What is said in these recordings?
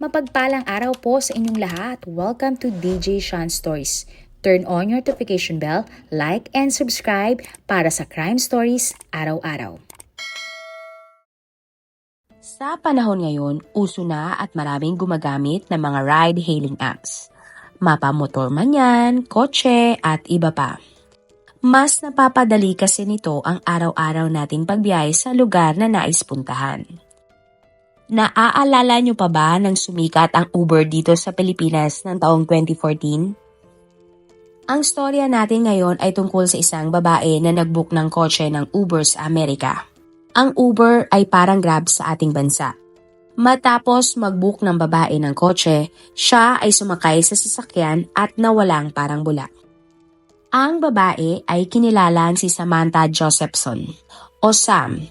Mapagpalang araw po sa inyong lahat. Welcome to DJ Sean Stories. Turn on your notification bell, like and subscribe para sa crime stories araw-araw. Sa panahon ngayon, uso na at maraming gumagamit ng mga ride-hailing apps. Mapamotor man yan, kotse at iba pa. Mas napapadali kasi nito ang araw-araw nating pagbiyahe sa lugar na nais puntahan. Naaalala nyo pa ba nang sumikat ang Uber dito sa Pilipinas ng taong 2014? Ang storya natin ngayon ay tungkol sa isang babae na nag-book ng kotse ng Uber sa Amerika. Ang Uber ay parang Grab sa ating bansa. Matapos mag-book ng babae ng kotse, siya ay sumakay sa sasakyan at nawalang parang bula. Ang babae ay kinilalang si Samantha Josephson o Sam,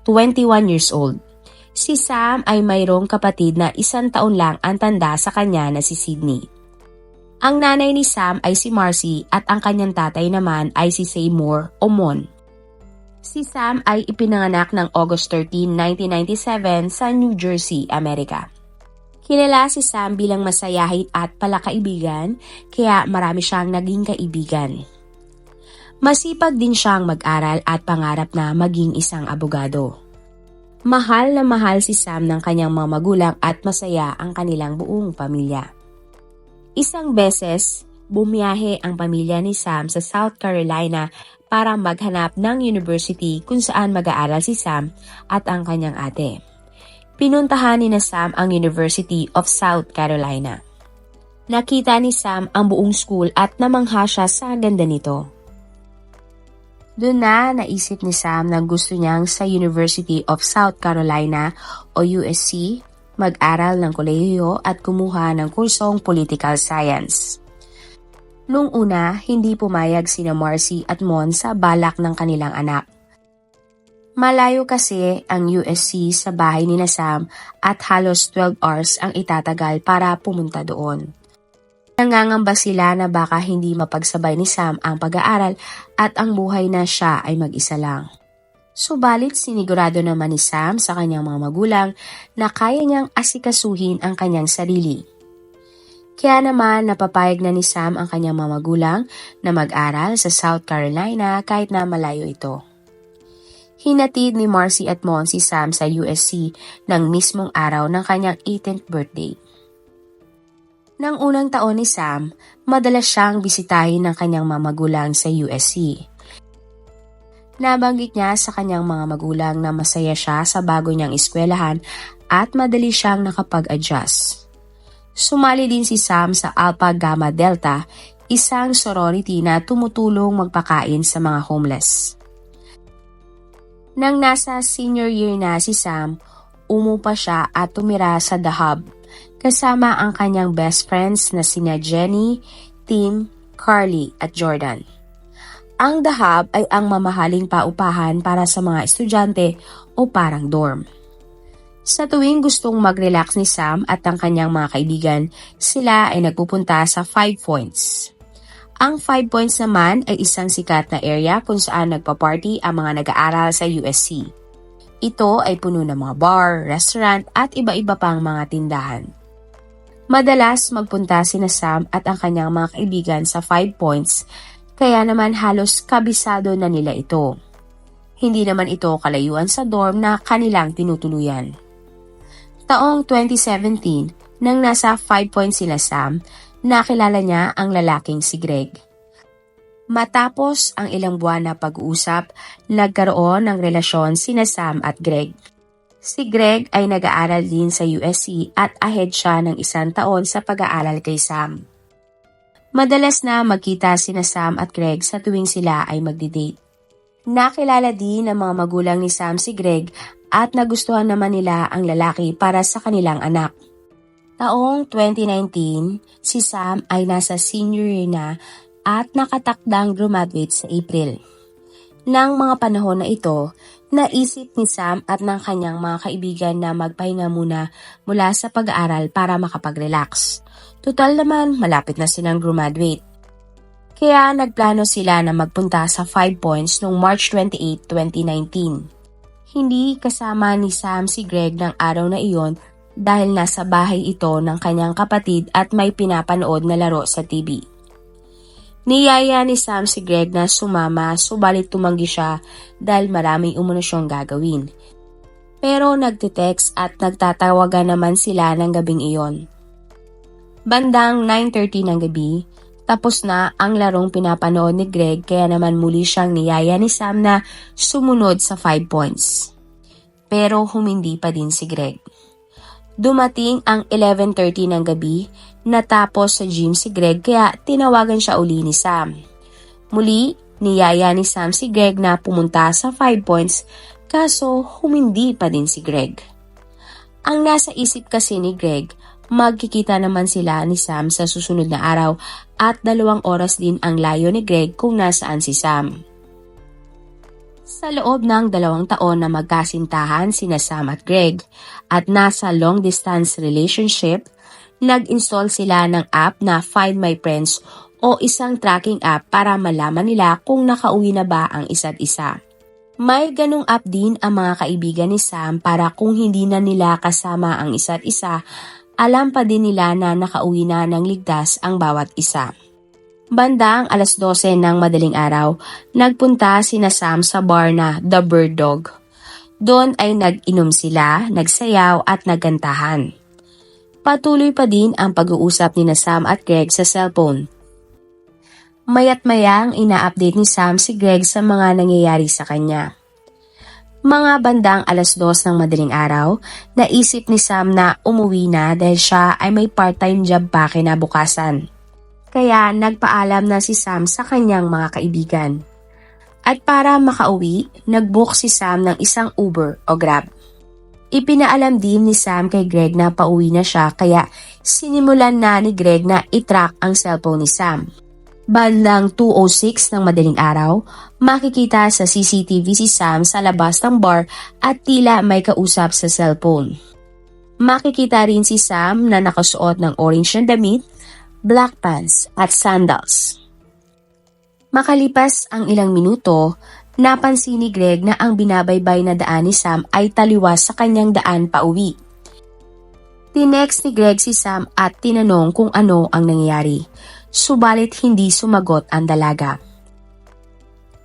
21 years old. Si Sam ay mayroong kapatid na 1 taon lang ang tanda sa kanya na si Sydney. Ang nanay ni Sam ay si Marcy at ang kanyang tatay naman ay si Seymour o Mon. Si Sam ay ipinanganak ng August 13, 1997 sa New Jersey, Amerika. Kilala si Sam bilang masayahin at palakaibigan kaya marami siyang naging kaibigan. Masipag din siyang mag-aral at pangarap na maging isang abogado. Mahal na mahal si Sam ng kanyang mga magulang at masaya ang kanilang buong pamilya. Isang beses, bumiyahe ang pamilya ni Sam sa South Carolina para maghanap ng university kung saan mag-aaral si Sam at ang kanyang ate. Pinuntahan ni Sam ang University of South Carolina. Nakita ni Sam ang buong school at namangha siya sa ganda nito. Doon na naisip ni Sam na gusto niyang sa University of South Carolina o USC mag-aral ng kolehiyo at kumuha ng kursong Political Science. Noong una, hindi pumayag sina Marcy at Mon sa balak ng kanilang anak. Malayo kasi ang USC sa bahay ni Sam at halos 12 hours ang itatagal para pumunta doon. Nangangamba sila na baka hindi mapagsabay ni Sam ang pag-aaral at ang buhay na siya ay mag-isa lang. Subalit sinigurado naman ni Sam sa kanyang mga magulang na kaya niyang asikasuhin ang kanyang sarili. Kaya naman napapayag na ni Sam ang kanyang mga magulang na mag-aral sa South Carolina kahit na malayo ito. Hinatid ni Marcy at Mon si Sam sa USC ng mismong araw ng kanyang 18th birthday. Nang unang taon ni Sam, madalas siyang bisitahin ng kanyang mga magulang sa USC. Nabanggit niya sa kanyang mga magulang na masaya siya sa bago niyang eskwelahan at madali siyang nakapag-adjust. Sumali din si Sam sa Alpha Gamma Delta, isang sorority na tumutulong magpakain sa mga homeless. Nang nasa senior year na si Sam, umupa siya at tumira sa The Hub, kasama ang kanyang best friends na sina Jenny, Tim, Carly at Jordan. Ang The Hub ay ang mamahaling paupahan para sa mga estudyante o parang dorm. Sa tuwing gustong mag-relax ni Sam at ang kanyang mga kaibigan, sila ay nagpupunta sa 5 Points. Ang 5 Points naman ay isang sikat na area kung saan nagpa-party ang mga nag-aaral sa USC. Ito ay puno ng mga bar, restaurant at iba-iba pang mga tindahan. Madalas magpunta sina Sam at ang kanyang mga kaibigan sa 5 Points, kaya naman halos kabisado na nila ito. Hindi naman ito kalayuan sa dorm na kanilang tinutuluyan. Taong 2017, nang nasa 5 Points sila Sam, nakilala niya ang lalaking si Greg. Matapos ang ilang buwan na pag-uusap, nagkaroon ng relasyon sina Sam at Greg. Si Greg ay nag-aaral din sa USC at ahead siya ng 1 taon sa pag-aaral kay Sam. Madalas na magkita sina Sam at Greg sa tuwing sila ay magdi-date. Nakilala din ng mga magulang ni Sam si Greg at nagustuhan naman nila ang lalaki para sa kanilang anak. Taong 2019, si Sam ay nasa senior year na at nakatakdang graduate sa April. Nang mga panahon na ito, naisip ni Sam at ng kanyang mga kaibigan na magpahinga muna mula sa pag-aaral para makapag-relax. Tutal naman, malapit na silang graduate. Kaya nagplano sila na magpunta sa 5 Points noong March 28, 2019. Hindi kasama ni Sam si Greg ng araw na iyon dahil nasa bahay ito ng kanyang kapatid at may pinapanood na laro sa TV. Niyaya ni Sam si Greg na sumama, subalit tumanggi siya dahil maraming umano siyang gagawin. Pero nagte-text at nagtatawagan naman sila ng gabing iyon. Bandang 9:30 ng gabi, tapos na ang larong pinapanood ni Greg kaya naman muli siyang niyaya ni Sam na sumunod sa 5 points. Pero humindi pa din si Greg. Dumating ang 11:30 ng gabi, natapos sa gym si Greg kaya tinawagan siya uli ni Sam. Muli, niyaya ni Sam si Greg na pumunta sa 5 points kaso humindi pa din si Greg. Ang nasa isip kasi ni Greg, magkikita naman sila ni Sam sa susunod na araw at 2 oras din ang layo ni Greg kung nasaan si Sam. Sa loob ng 2 taon na magkasintahan sina Sam at Greg at nasa long distance relationship, nag-install sila ng app na Find My Friends o isang tracking app para malaman nila kung nakauwi na ba ang isa't isa. May ganung app din ang mga kaibigan ni Sam para kung hindi na nila kasama ang isa't isa, alam pa din nila na nakauwi na ng ligtas ang bawat isa. Bandang 12:00 ng madaling araw, nagpunta sina Sam sa bar na The Bird Dog. Doon ay nag-inom sila, nagsayaw at nagkantahan. Patuloy pa din ang pag-uusap ni Sam at Greg sa cellphone. Mayat-mayang ina-update ni Sam si Greg sa mga nangyayari sa kanya. Mga bandang 2:00 ng madaling araw, naisip ni Sam na umuwi na dahil siya ay may part-time job pa kinabukasan. Kaya nagpaalam na si Sam sa kanyang mga kaibigan. At para makauwi, nag-book si Sam ng isang Uber o Grab. Ipinaalam din ni Sam kay Greg na pauwi na siya kaya sinimulan na ni Greg na i-track ang cellphone ni Sam. Bandang 2:06 ng madaling araw, makikita sa CCTV si Sam sa labas ng bar at tila may kausap sa cellphone. Makikita rin si Sam na nakasuot ng orange na damit, black pants at sandals. Makalipas ang ilang minuto, napansin ni Greg na ang binabaybay na daan ni Sam ay taliwas sa kanyang daan pauwi. Tinext ni Greg si Sam at tinanong kung ano ang nangyayari. Subalit hindi sumagot ang dalaga.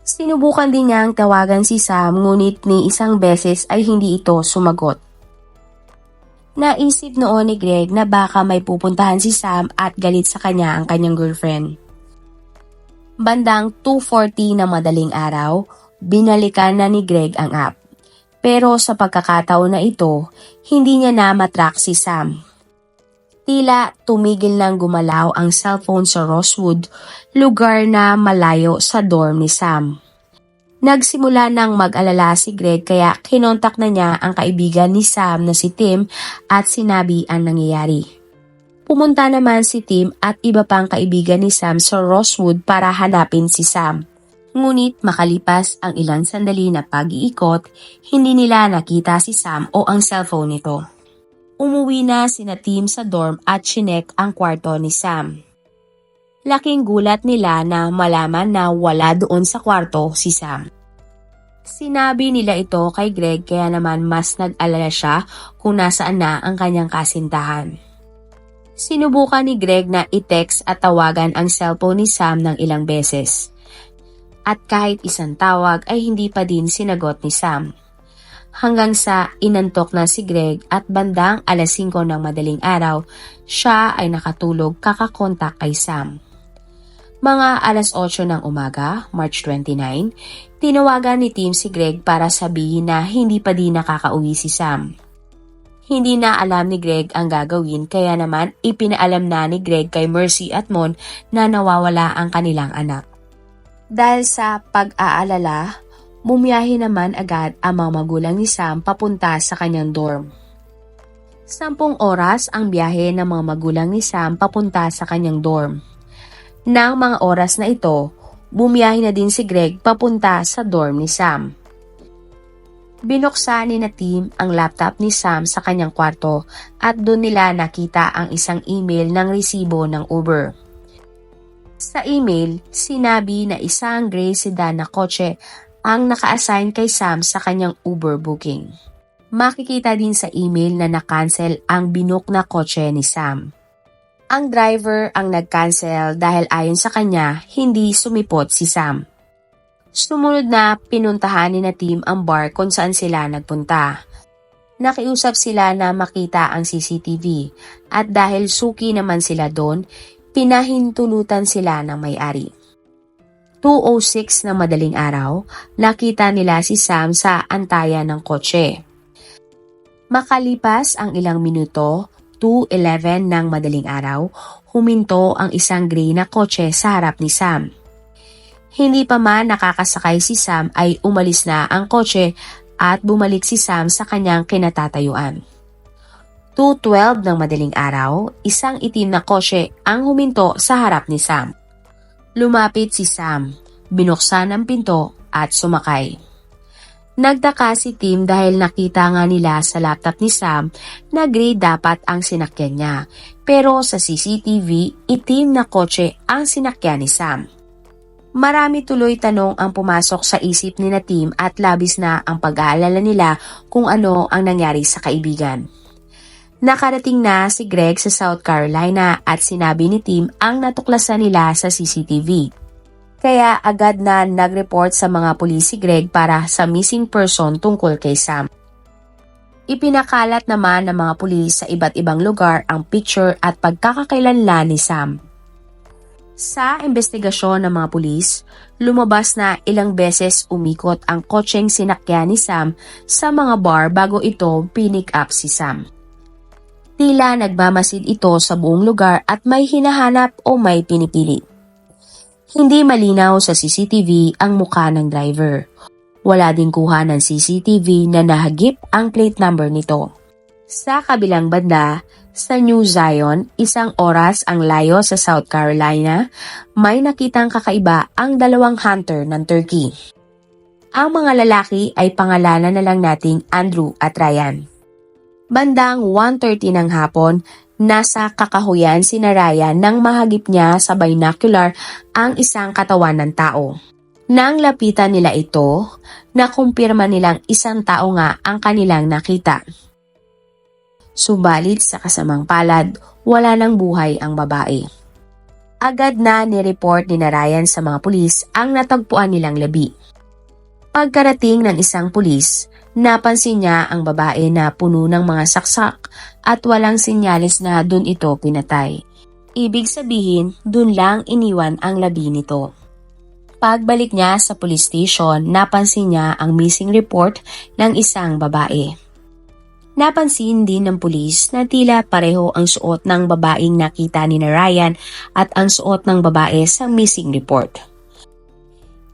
Sinubukan din niyang tawagan si Sam ngunit ni isang beses ay hindi ito sumagot. Naisip noon ni Greg na baka may pupuntahan si Sam at galit sa kanya ang kanyang girlfriend. Bandang 2:40 na madaling araw, binalikan na ni Greg ang app. Pero sa pagkakataon na ito, hindi niya na matrack si Sam. Tila tumigil nang gumalaw ang cellphone sa Rosewood, lugar na malayo sa dorm ni Sam. Nagsimula nang mag-alala si Greg kaya kinontak na niya ang kaibigan ni Sam na si Tim at sinabi ang nangyayari. Pumunta naman si Tim at iba pang kaibigan ni Sam sa Rosewood para hanapin si Sam. Ngunit makalipas ang ilang sandali na pag-iikot, hindi nila nakita si Sam o ang cellphone nito. Umuwi na sina Tim sa dorm at chinek ang kwarto ni Sam. Laking gulat nila na malaman na wala doon sa kwarto si Sam. Sinabi nila ito kay Greg kaya naman mas nag-alala siya kung nasaan na ang kanyang kasintahan. Sinubukan ni Greg na i-text at tawagan ang cellphone ni Sam ng ilang beses. At kahit isang tawag ay hindi pa din sinagot ni Sam. Hanggang sa inantok na si Greg at bandang 5:00 ng madaling araw, siya ay nakatulog kakakontak kay Sam. Mga 8:00 ng umaga, March 29, tinawagan ni Tim si Greg para sabihin na hindi pa din nakakauwi si Sam. Hindi na alam ni Greg ang gagawin kaya naman ipinaalam na ni Greg kay Mercy at Mon na nawawala ang kanilang anak. Dahil sa pag-aalala, bumiyahe naman agad ang mga magulang ni Sam papunta sa kanyang dorm. 10 oras ang biyahe ng mga magulang ni Sam papunta sa kanyang dorm. Nang mga oras na ito, bumiyahe na din si Greg papunta sa dorm ni Sam. Binuksan ni na Tim ang laptop ni Sam sa kanyang kwarto at doon nila nakita ang isang email ng resibo ng Uber. Sa email, sinabi na isang gray sedan na kotse ang naka-assign kay Sam sa kanyang Uber booking. Makikita din sa email na na-cancel ang binook na kotse ni Sam. Ang driver ang nag-cancel dahil ayon sa kanya, hindi sumipot si Sam. Sumunod na pinuntahan ni na Tim ang bar kung saan sila nagpunta. Nakiusap sila na makita ang CCTV at dahil suki naman sila doon, pinahintulutan sila ng may-ari. 2:06 ng madaling araw, nakita nila si Sam sa antayan ng kotse. Makalipas ang ilang minuto, 2:11 ng madaling araw, huminto ang isang gray na kotse sa harap ni Sam. Hindi pa man nakakasakay si Sam ay umalis na ang kotse at bumalik si Sam sa kanyang kinatatayuan. 2:12 ng madaling araw, isang itim na kotse ang huminto sa harap ni Sam. Lumapit si Sam, binuksan ang pinto at sumakay. Nagtaka si Tim dahil nakita nga nila sa laptop ni Sam na gray dapat ang sinakyan niya. Pero sa CCTV, itim na kotse ang sinakyan ni Sam. Marami tuloy tanong ang pumasok sa isip ni na Tim at labis na ang pag-aalala nila kung ano ang nangyari sa kaibigan. Nakarating na si Greg sa South Carolina at sinabi ni Tim ang natuklasan nila sa CCTV. Kaya agad na nag-report sa mga pulis si Greg para sa missing person tungkol kay Sam. Ipinakalat naman ng mga pulis sa iba't ibang lugar ang picture at pagkakakailanlan ni Sam. Sa investigasyon ng mga pulis, lumabas na ilang beses umikot ang kotseng sinakyan ni Sam sa mga bar bago ito pinick up si Sam. Tila nagmamasid ito sa buong lugar at may hinahanap o may pinipili. Hindi malinaw sa CCTV ang mukha ng driver. Wala ding kuha ng CCTV na nahagip ang plate number nito. Sa kabilang banda, sa New Zion, 1 oras ang layo sa South Carolina, may nakitang kakaiba ang 2 hunter ng turkey. Ang mga lalaki ay pangalanan na lang nating Andrew at Ryan. Bandang 1:30 ng hapon, nasa kakahuyan si Ryan nang mahagip niya sa binocular ang isang katawan ng tao. Nang lapitan nila ito, nakumpirma nilang isang tao nga ang kanilang nakita. Subalit sa kasamang palad, wala nang buhay ang babae. Agad na nireport ni Ryan sa mga pulis ang natagpuan nilang labi. Pagkarating ng isang pulis, napansin niya ang babae na puno ng mga saksak at walang sinyalis na dun ito pinatay. Ibig sabihin, dun lang iniwan ang labi nito. Pagbalik niya sa police station, napansin niya ang missing report ng isang babae. Napansin din ng pulis na tila pareho ang suot ng babaeng nakita ni Ryan at ang suot ng babae sa missing report.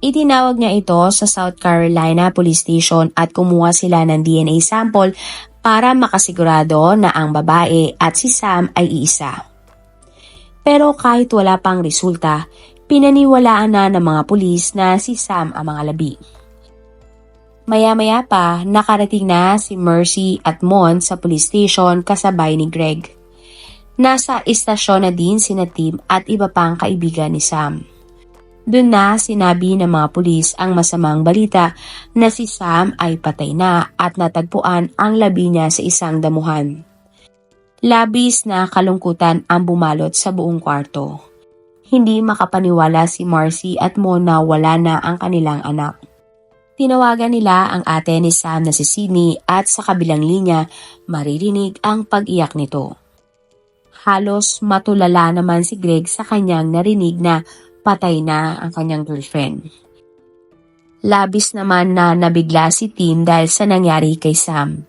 Itinawag niya ito sa South Carolina Police Station at kumuha sila ng DNA sample para makasigurado na ang babae at si Sam ay iisa. Pero kahit wala pang resulta, pinaniwalaan na ng mga pulis na si Sam ang mga labi. Maya-maya pa, nakarating na si Mercy at Mon sa police station kasabay ni Greg. Nasa istasyon na din sina Tim at iba pang kaibigan ni Sam. Doon na sinabi ng mga pulis ang masamang balita na si Sam ay patay na at natagpuan ang labi niya sa isang damuhan. Labis na kalungkutan ang bumalot sa buong kwarto. Hindi makapaniwala si Marcy at Mon na wala na ang kanilang anak. Tinawagan nila ang ate ni Sam na si Sydney at sa kabilang linya maririnig ang pag-iyak nito. Halos matulala naman si Greg sa kanyang narinig na patay na ang kanyang girlfriend. Labis naman na nabigla si Tim dahil sa nangyari kay Sam.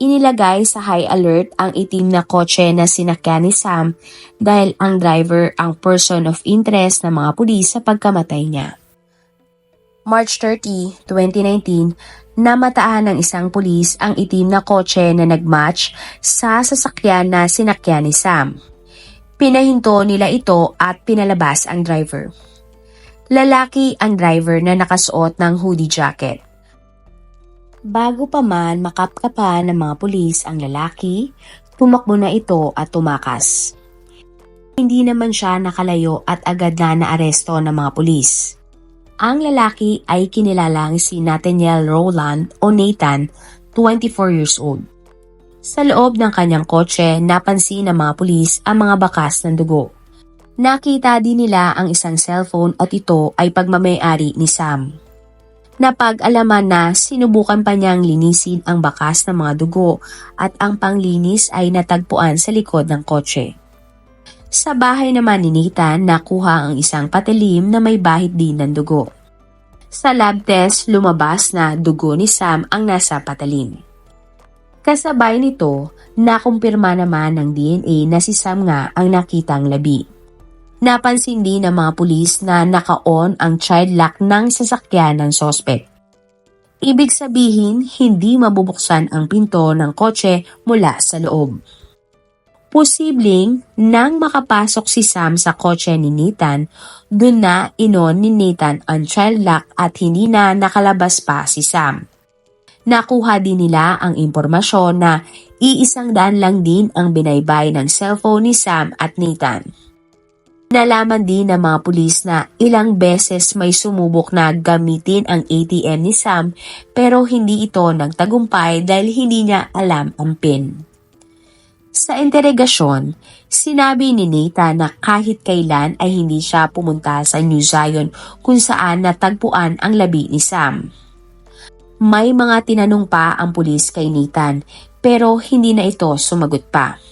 Inilagay sa high alert ang itim na kotse na sinakyan ni Sam dahil ang driver ang person of interest ng mga pulis sa pagkamatay niya. March 30, 2019, namataan ng isang pulis ang itim na kotse na nagmatch sa sasakyan na sinakyan ni Sam. Pinahinto nila ito at pinalabas ang driver. Lalaki ang driver na nakasuot ng hoodie jacket. Bago pa man makapkapan ng mga pulis ang lalaki, tumakbo na ito at tumakas. Hindi naman siya nakalayo at agad na naaresto ng mga pulis. Ang lalaki ay kinilalang si Nathaniel Rowland o Nathan, 24 years old. Sa loob ng kanyang kotse, napansin ng mga pulis ang mga bakas ng dugo. Nakita din nila ang isang cellphone at ito ay pagmamay-ari ni Sam. Napag-alaman na sinubukan pa niyang linisin ang bakas ng mga dugo at ang panglinis ay natagpuan sa likod ng kotse. Sa bahay naman ni Nathan, nakuha ang isang patalim na may bahid din ng dugo. Sa lab test, lumabas na dugo ni Sam ang nasa patalim. Kasabay nito, nakumpirma naman ng DNA na si Sam nga ang nakitang labi. Napansin din ng mga pulis na naka-on ang child lock ng sasakyan ng sospek. Ibig sabihin, hindi mabubuksan ang pinto ng kotse mula sa loob. Posibleng nang makapasok si Sam sa kotse ni Nathan, doon na inon ni Nathan ang child lock at hindi na nakalabas pa si Sam. Nakuha din nila ang impormasyon na $100 lang din ang binaybay ng cellphone ni Sam at Nathan. Nalaman din ng mga pulis na ilang beses may sumubok na gamitin ang ATM ni Sam pero hindi ito nagtagumpay dahil hindi niya alam ang PIN. Sa interogasyon, sinabi ni Nathan na kahit kailan ay hindi siya pumunta sa New Zion kung saan natagpuan ang labi ni Sam. May mga tinanong pa ang pulis kay Nathan pero hindi na ito sumagot pa.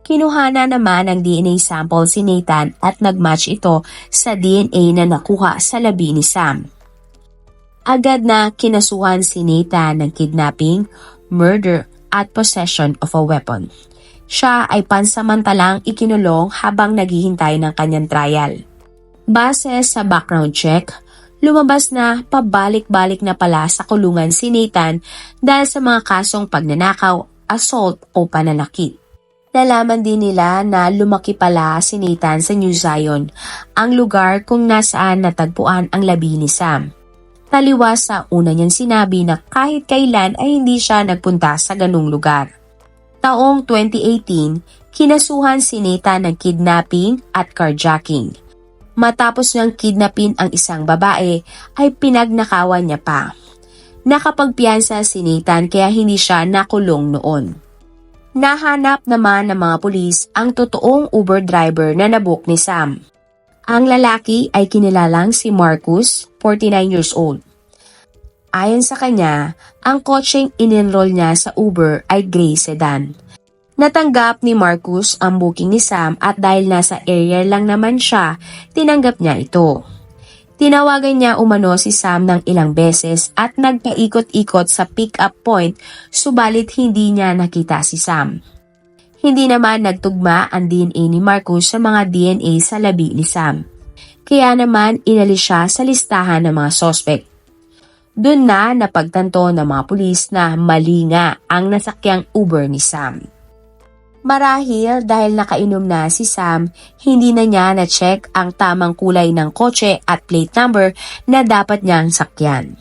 Kinuhana naman ng DNA sample si Nathan at nagmatch ito sa DNA na nakuha sa labi ni Sam. Agad na kinasuhan si Nathan ng kidnapping, murder at possession of a weapon. Siya ay pansamantalang ikinulong habang naghihintay ng kanyang trial. Base sa background check, lumabas na pabalik-balik na pala sa kulungan si Nathan dahil sa mga kasong pagnanakaw, assault o pananakit. Nalaman din nila na lumaki pala si Nathan sa New Zion, ang lugar kung nasaan natagpuan ang labi ni Sam. Taliwas sa una niyang sinabi na kahit kailan ay hindi siya nagpunta sa ganung lugar. Taong 2018, kinasuhan si Nathan ng kidnapping at carjacking. Matapos niyang kidnapin ang isang babae, ay pinagnakawan niya pa. Nakapagpiyansa si Nathan kaya hindi siya nakulong noon. Nahanap naman ng mga pulis ang totoong Uber driver na nabook ni Sam. Ang lalaki ay kinilalang si Marcus, 49 years old. Ayon sa kanya, ang kotseng in-enroll niya sa Uber ay gray sedan. Natanggap ni Marcus ang booking ni Sam at dahil nasa area lang naman siya, tinanggap niya ito. Tinawagan niya umano si Sam ng ilang beses at nagpaikot-ikot sa pick-up point subalit hindi niya nakita si Sam. Hindi naman nagtugma ang DNA ni Marcus sa mga DNA sa labi ni Sam. Kaya naman inalis siya sa listahan ng mga sospek. Doon na napagtanto ng mga pulis na mali nga ang nasakyang Uber ni Sam. Marahil dahil nakainom na si Sam, hindi na niya na-check ang tamang kulay ng kotse at plate number na dapat niyang sakyan.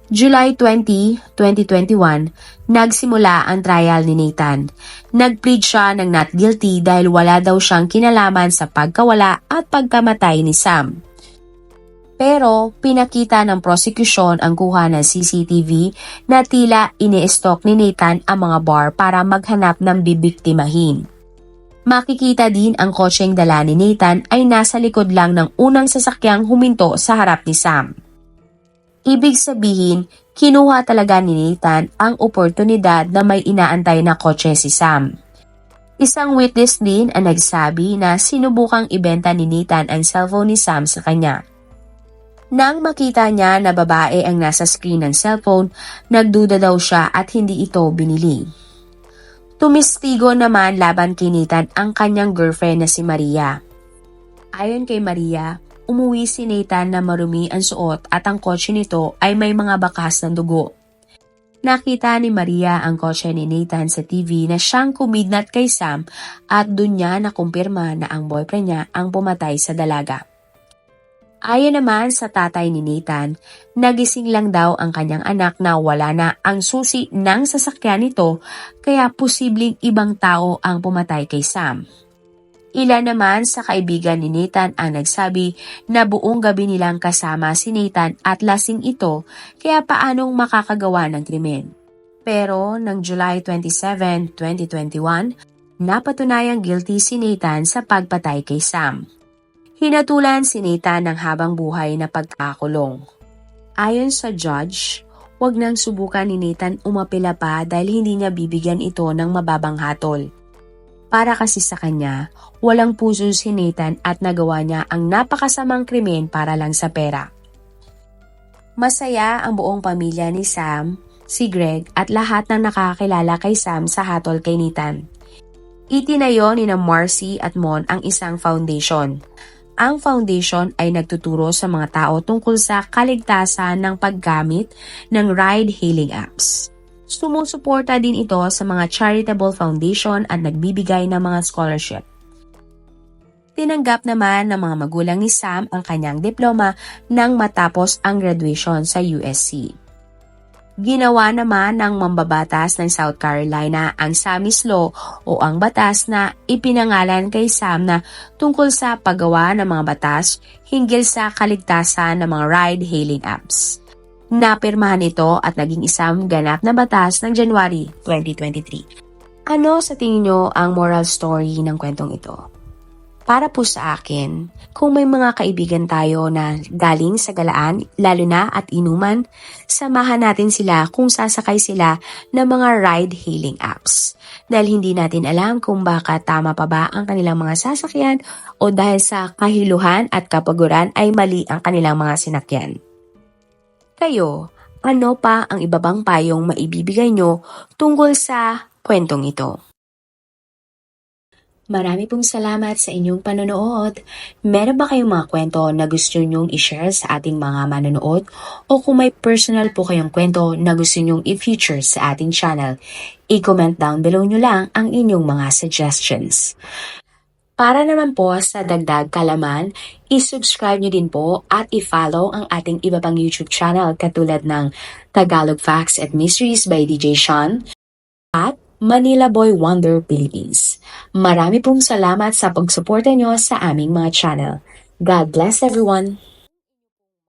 July 20, 2021, nagsimula ang trial ni Nathan. Nag-plead siya ng not guilty dahil wala daw siyang kinalaman sa pagkawala at pagkamatay ni Sam. Pero pinakita ng prosecution ang kuha ng CCTV na tila ini-stalk ni Nathan ang mga bar para maghanap ng bibiktimahin. Makikita din ang kotseng dala ni Nathan ay nasa likod lang ng unang sasakyang huminto sa harap ni Sam. Ibig sabihin, kinuha talaga ni Nathan ang oportunidad na may inaantay na kotse si Sam. Isang witness din ang nagsabi na sinubukang ibenta ni Nathan ang cellphone ni Sam sa kanya. Nang makita niya na babae ang nasa screen ng cellphone, nagduda daw siya at hindi ito binili. Tumistigo naman laban kay Nathan ang kanyang girlfriend na si Maria. Ayon kay Maria, umuwi si Nathan na marumi ang suot at ang kotse nito ay may mga bakas ng dugo. Nakita ni Maria ang kotse ni Nathan sa TV na siyang kumidnat kay Sam at dun niya nakumpirma na ang boyfriend niya ang pumatay sa dalaga. Ayon naman sa tatay ni Nathan, nagising lang daw ang kanyang anak na wala na ang susi ng sasakyan nito kaya posibleng ibang tao ang pumatay kay Sam. Ilan naman sa kaibigan ni Nathan ang nagsabi na buong gabi nilang kasama si Nathan at lasing ito kaya paanong makakagawa ng krimen. Pero ng July 27, 2021, napatunayang guilty si Nathan sa pagpatay kay Sam. Hinatulan si Nathan ng habang buhay na pagkakulong. Ayon sa judge, wag nang subukan ni Nathan umapela pa dahil hindi niya bibigyan ito ng mababang hatol. Para kasi sa kanya, walang puso si Nathan at nagawa niya ang napakasamang krimen para lang sa pera. Masaya ang buong pamilya ni Sam, si Greg at lahat ng nakakilala kay Sam sa hatol kay Nathan. Itinayo ni Marcy at Mon ang isang foundation. Ang foundation ay nagtuturo sa mga tao tungkol sa kaligtasan ng paggamit ng ride-hailing apps. Sumusuporta din ito sa mga charitable foundation at nagbibigay ng mga scholarship. Tinanggap naman ng mga magulang ni Sam ang kanyang diploma nang matapos ang graduation sa USC. Ginawa naman ng mambabatas ng South Carolina ang Sam's Law o ang batas na ipinangalan kay Sam na tungkol sa paggawa ng mga batas hinggil sa kaligtasan ng mga ride-hailing apps. Napirmahan ito at naging isang ganap na batas ng January 2023. Ano sa tingin nyo ang moral story ng kwentong ito? Para po sa akin, kung may mga kaibigan tayo na galing sa galaan, lalo na at inuman, samahan natin sila kung sasakay sila ng mga ride-hailing apps. Dahil hindi natin alam kung baka tama pa ba ang kanilang mga sasakyan o dahil sa kahiluhan at kapaguran ay mali ang kanilang mga sinakyan. Kayo, ano pa ang iba bang payong maibibigay nyo tungkol sa kwentong ito? Marami pong salamat sa inyong panonood. Meron ba kayong mga kwento na gusto nyong i-share sa ating mga manonood? O kung may personal po kayong kwento na gusto nyong i-feature sa ating channel, i-comment down below nyo lang ang inyong mga suggestions. Para naman po sa dagdag kalaman, i-subscribe nyo din po at i-follow ang ating iba pang YouTube channel katulad ng Tagalog Facts and Mysteries by DJ Sean at Manila Boy Wonder Philippines. Marami pong salamat sa pagsuporta nyo sa aming mga channel. God bless everyone!